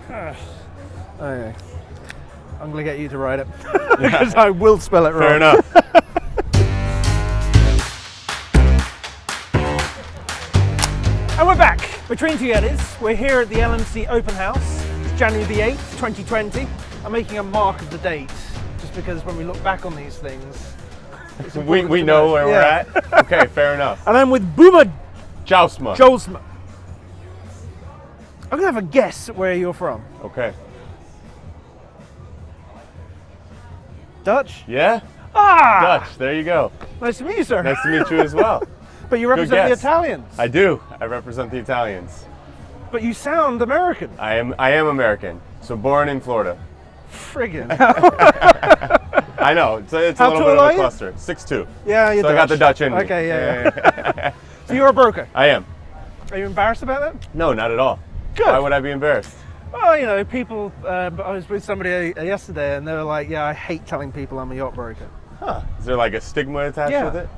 Okay. I'm going to get you to write it because I will spell it wrong. Fair enough. And we're back. Between two Yetis, we're here at the LMC Open House. It's January the 8th, 2020. I'm making a mark of the date just because when we look back on these things, we know where we're at. Okay, fair enough. And I'm with Boomer Jousma. I'm going to have a guess at where you're from. Okay. Dutch? Yeah? Ah! Dutch, there you go. Nice to meet you, sir. Nice to meet you as well. But you represent the Italians. I do. I represent the Italians. But you sound American. I am American. So born in Florida. Friggin'. I know. It's a How little tall bit of are a you? cluster. 6'2". Yeah, you're So Dutch. I got the Dutch in me. Okay, yeah. So you're a broker. I am. Are you embarrassed about that? No, not at all. Good. Why would I be embarrassed? Well, you know, people, I was with somebody yesterday and they were like, yeah, I hate telling people I'm a yacht broker. Huh. Is there like a stigma attached with it?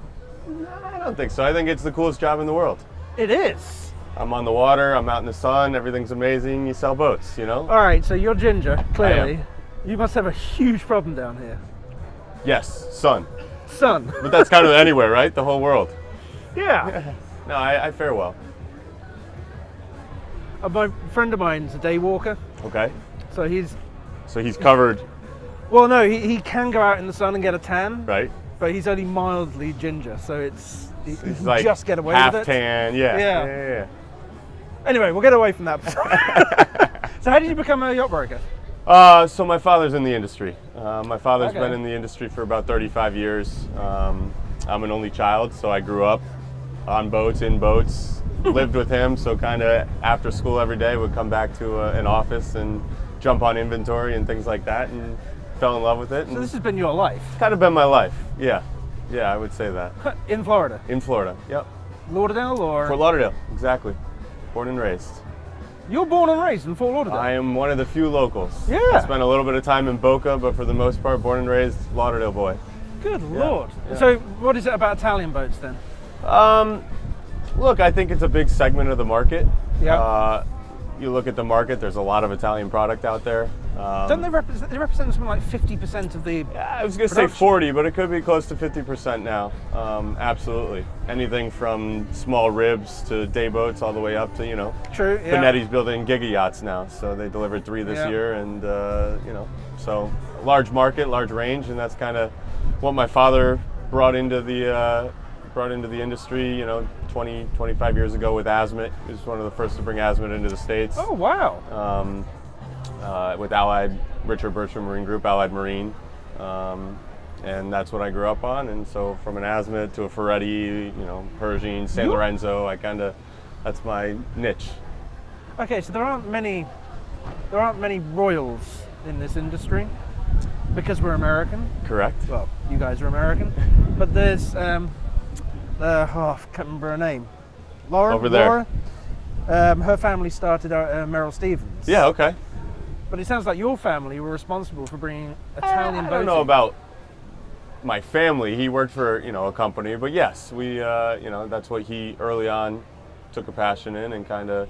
No, I don't think so. I think it's the coolest job in the world. It is. I'm on the water, I'm out in the sun, everything's amazing, you sell boats, you know? All right, so you're ginger, clearly. I am. You must have a huge problem down here. Yes, sun. Sun. But that's kind of anywhere, right? The whole world. Yeah. No, I fare well. My friend of mine's a day walker, Okay. so he's, So he's covered, well, no, he can go out in the sun and get a tan, right? but he's only mildly ginger, so he He's can like just get away half with it. tan, yeah. Yeah. Anyway, we'll get away from that. So how did you become a yacht broker? So my father's in the industry. My father's Okay. been in the industry for about 35 years. I'm an only child, so I grew up on boats, in boats, lived with him, so kind of after school every day would come back to an office and jump on inventory and things like that, and fell in love with it. So And this has been your life kind of been my life, yeah. Yeah, I would say that. in Florida, In Florida, yep. Lauderdale, or Fort Lauderdale, exactly. Born and raised. you're born and raised in Fort Lauderdale. I am one of the few locals. Yeah. I spent a little bit of time in Boca, but for the most part, born and raised Lauderdale boy. Good Lord. yeah. So what is it about Italian boats then? Look, I think it's a big segment of the market. Yeah. You look at the market, there's a lot of Italian product out there. Don't they represent something like 50% of the... I was going to say production? 40, but it could be close to 50% now. Absolutely. Anything from small ribs to day boats all the way up to, you know, True, yeah. Benetti's building giga yachts now. So they delivered 3 this Yeah. year, and, you know, so large market, large range, and that's kind of what my father brought into the industry, you know, 20, 25 years ago with Azmet. He was one of the first to bring Azmet into the States. Oh, wow. With Richard Bertram Marine Group, Allied Marine. And that's what I grew up on. And so from an Azmet to a Ferretti, you know, Pershing, San Lorenzo, that's my niche. Okay, so there aren't many royals in this industry because we're American. Correct. Well, you guys are American. But there's, I can't remember her name. Laura? Over there. Laura? Her family started Merrill Stevens. Yeah, okay. But it sounds like your family were responsible for bringing Italian boating. I don't know about my family. He worked for, you know, a company, but yes, we, you know, that's what he early on took a passion in and kind of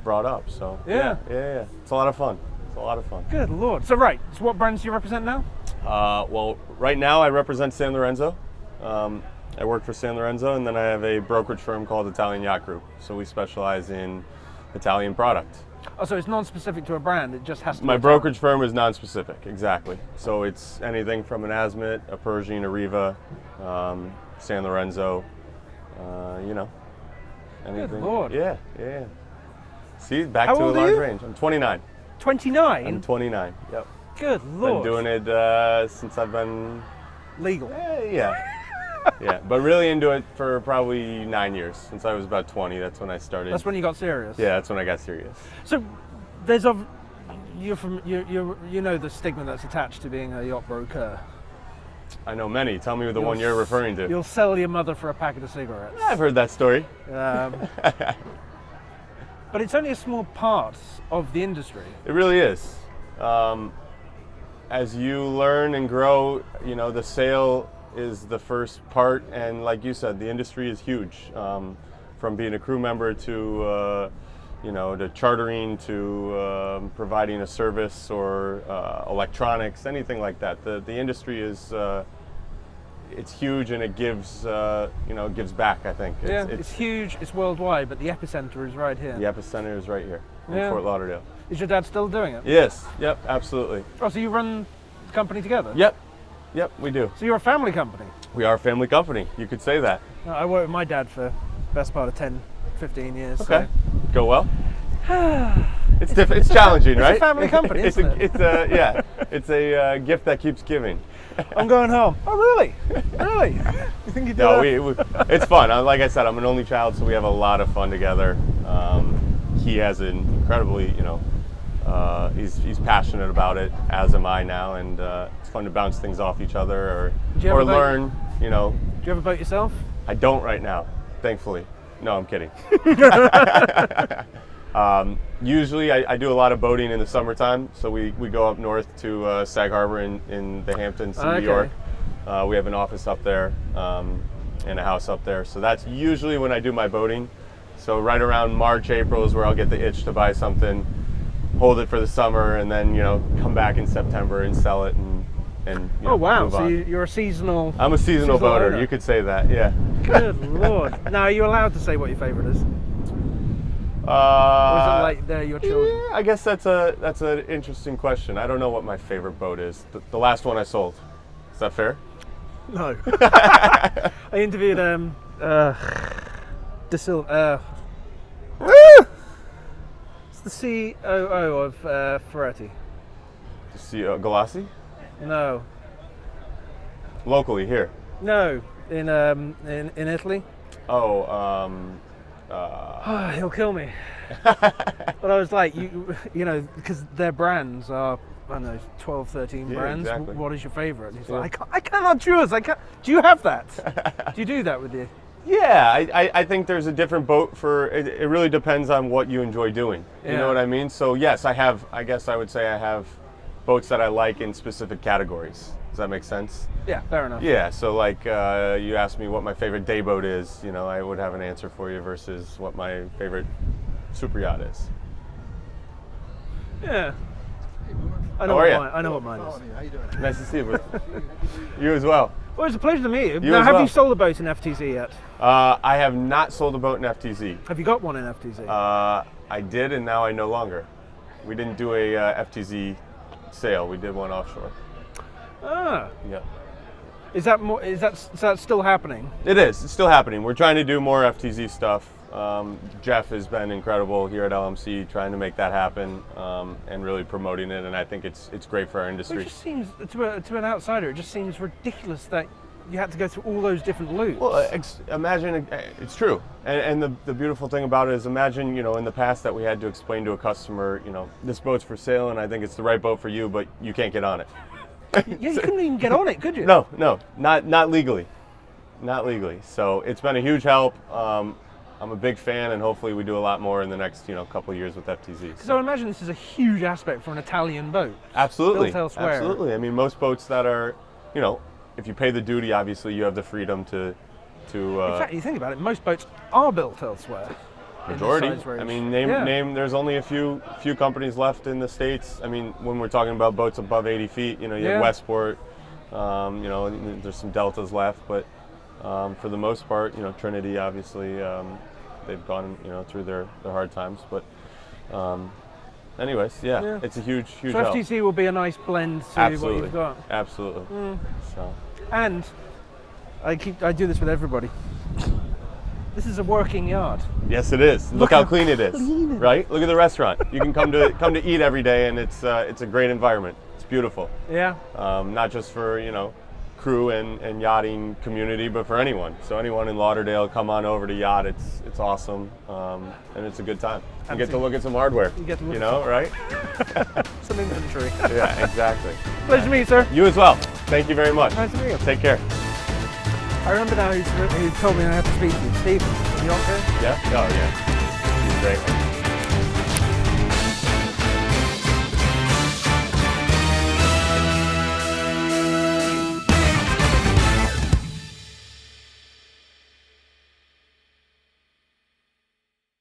brought up. So yeah. It's a lot of fun. Good Lord. So what brands do you represent now? Well, right now I represent San Lorenzo. I work for San Lorenzo, and then I have a brokerage firm called Italian Yacht Group. So we specialize in Italian product. Oh, so it's non-specific to a brand, it just has to be My Italian. brokerage firm is non-specific, exactly. So it's anything from an Azmet, a Pershing, a Riva, San Lorenzo, you know, anything. Good Lord. Yeah. See, back How to a old are large you? range. I'm 29. 29? I'm 29, yep. Good Lord. Been doing it since I've been, Legal. yeah. Yeah, but really into it for probably 9 years. Since I was about 20, that's when I started. That's when you got serious. Yeah, that's when I got serious. So you know the stigma that's attached to being a yacht broker. I know many. Tell me the one you're referring to. You'll sell your mother for a packet of cigarettes. I've heard that story. But it's only a small part of the industry. It really is. As you learn and grow, you know, the sale is the first part, and like you said, the industry is huge. From being a crew member to you know, to chartering, to providing a service or electronics, anything like that. The industry is it's huge, and it gives you know, it gives back. I think. It's huge. It's worldwide, but the epicenter is right here. The epicenter is right here in Fort Lauderdale. Is your dad still doing it? Yes. Yep. Absolutely. Oh, so you run the company together? Yep. Yep. We do. So you're a family company? We are a family company. You could say that. I worked with my dad for the best part of 10, 15 years. Okay. So. Go well. It's different. It's challenging, right? It's a family company, isn't it? It's a yeah. It's a gift that keeps giving. I'm going home. Oh, really? Really? You think you do? No, it's fun. Like I said, I'm an only child, so we have a lot of fun together. He has an incredibly, you know, he's passionate about it, as am I now, and it's fun to bounce things off each other or learn. You know. Do you ever boat yourself? I don't right now, thankfully. No, I'm kidding. Usually I do a lot of boating in the summertime, so we go up north to Sag Harbor in the Hamptons in New York. We have an office up there and a house up there, so that's usually when I do my boating. So right around March, April is where I'll get the itch to buy something, hold it for the summer, and then, you know, come back in September and sell it and you know, oh wow, move so on. you're a seasonal... I'm a seasonal boater, owner. You could say that, yeah. Good Lord. Now, are you allowed to say what your favorite is? Or is it like they're your children? Yeah, I guess that's an interesting question. I don't know what my favorite boat is. The last one I sold. Is that fair? No. I interviewed it's the COO of Ferretti. Galassi? No. Locally here. No, in Italy. Oh, He'll kill me. But I was like, you know, because their brands are, I don't know, 12, 13 brands. Exactly. What is your favorite? And he's like, I cannot choose. I can't. Do you have that? Do you do that with you? Yeah, I think there's a different boat for it. It really depends on what you enjoy doing. You know what I mean? So yes, I guess I would say I have boats that I like in specific categories. Does that make sense? Yeah, fair enough. Yeah, so like you asked me what my favorite day boat is, you know, I would have an answer for you versus what my favorite super yacht is. Yeah. How are you? I know what mine is. How you doing? Nice to see you. You as well. Well, it's a pleasure to meet you. You Now, as have well. you sold a boat in FTZ yet? I have not sold a boat in FTZ. Have you got one in FTZ? I did, and now I no longer. We didn't do a FTZ sale. We did one offshore. Ah. Yeah. Is that still happening? It is. It's still happening. We're trying to do more FTZ stuff. Jeff has been incredible here at LMC trying to make that happen and really promoting it, and I think it's great for our industry. It just seems, to an outsider, it just seems ridiculous that you had to go through all those different loops. Well, imagine, it's true. And the beautiful thing about it is, imagine, you know, in the past that we had to explain to a customer, you know, this boat's for sale and I think it's the right boat for you, but you can't get on it. Yeah, you couldn't even get on it, could you? No, not legally. Not legally. So it's been a huge help. I'm a big fan, and hopefully we do a lot more in the next, you know, couple of years with FTZ. Because I imagine this is a huge aspect for an Italian boat. Absolutely. Built elsewhere. Absolutely. I mean, most boats that are, you know, if you pay the duty, obviously you have the freedom to. In fact, you think about it, most boats are built elsewhere. Majority. In this size range. I mean, name. There's only a few companies left in the States. I mean, when we're talking about boats above 80 feet, you know, you have Westport. You know, there's some Deltas left, but for the most part, you know, Trinity obviously. They've gone, you know, through their hard times, but anyways, yeah, it's a huge so help. FTC will be a nice blend to what you've got. Absolutely. So. And I do this with everybody. This is a working yard. Yes, it is. Look how clean it is. Right? Look at the restaurant. You can come to eat every day, and it's a great environment. It's beautiful. Yeah. Not just for, you know, crew and yachting community, but for anyone. So anyone in Lauderdale, come on over to Yacht. It's awesome, and it's a good time. You get to look at some hardware. You get to look, you know, right? Some inventory. Yeah, exactly. Pleasure to meet you, sir. You as well. Thank you very much. Nice to meet you. Take care. I remember now who told me I had to speak to you. Stephen, you okay? Yeah. Oh yeah. He's great.